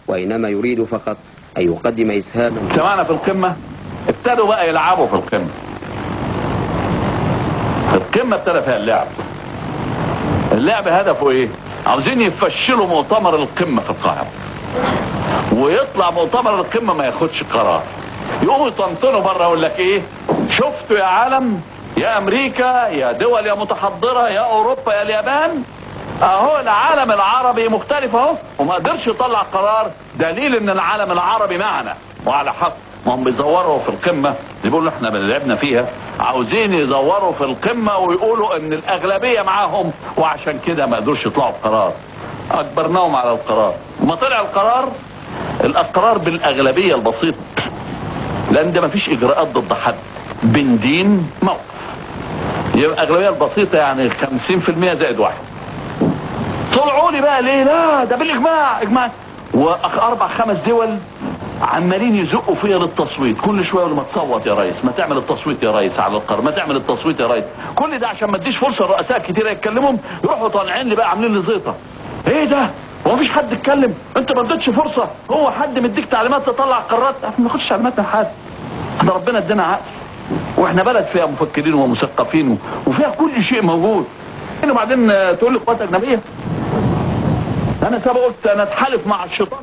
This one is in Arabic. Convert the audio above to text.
وإنما يريد فقط أن يقدم إسهاما. سمعنا في القمة ابتدوا بقى يلعبوا في القمة. القمة ابتدى فيها اللعب هدفه ايه؟ عاوزين يفشلوا مؤتمر القمة في القاهرة، ويطلع مؤتمر القمة ما ياخدش قرار. يقوموا يطنطنوا بره يقول لك ايه؟ شفتوا يا عالم، يا امريكا، يا دول يا متحضرة، يا اوروبا، يا اليابان، اهو العالم العربي مختلف اهو، وما قدرش يطلع قرار. دليل ان العالم العربي معنا وعلى حق. ما هم بيزوروا في القمة، بيقولوا احنا لعبنا فيها، عاوزين يزوروا في القمة ويقولوا ان الاغلبية معاهم، وعشان كده ما قدروش يطلعوا بقرار. اجبرناهم على القرار، وما طلع القرار بالاغلبية البسيطة، لان ده ما فيش اجراءات ضد حد، بين دين موقف. يبقى الاغلبية البسيطة يعني 50% زائد واحد. طلعوا لي بقى ليه؟ لا ده بالاجماع، اجماع. واربع خمس دول عمالين يزقوا فيها للتصويت، كل شويه يقولوا ما تصوت يا ريس، ما تعمل التصويت يا ريس على القرار، ما تعمل التصويت يا ريس. كل ده عشان ما اديش فرصه لرؤساء كتير يتكلموا، يروحوا طالعين لي بقى عاملين لي زيطه. ايه ده؟ هو مفيش حد اتكلم؟ انت ما اديتش فرصه؟ هو حد مديك تعليمات تطلع قرارات؟ احنا ما ناخدش تعليمات من حد. احنا ربنا ادانا عقل، واحنا بلد فيها مفكرين ومثقفين وفيها كل شيء موجود. وبعدين تقول لي قوات اجنبيه؟ انا سبق قلت انا اتحالف مع الشيطان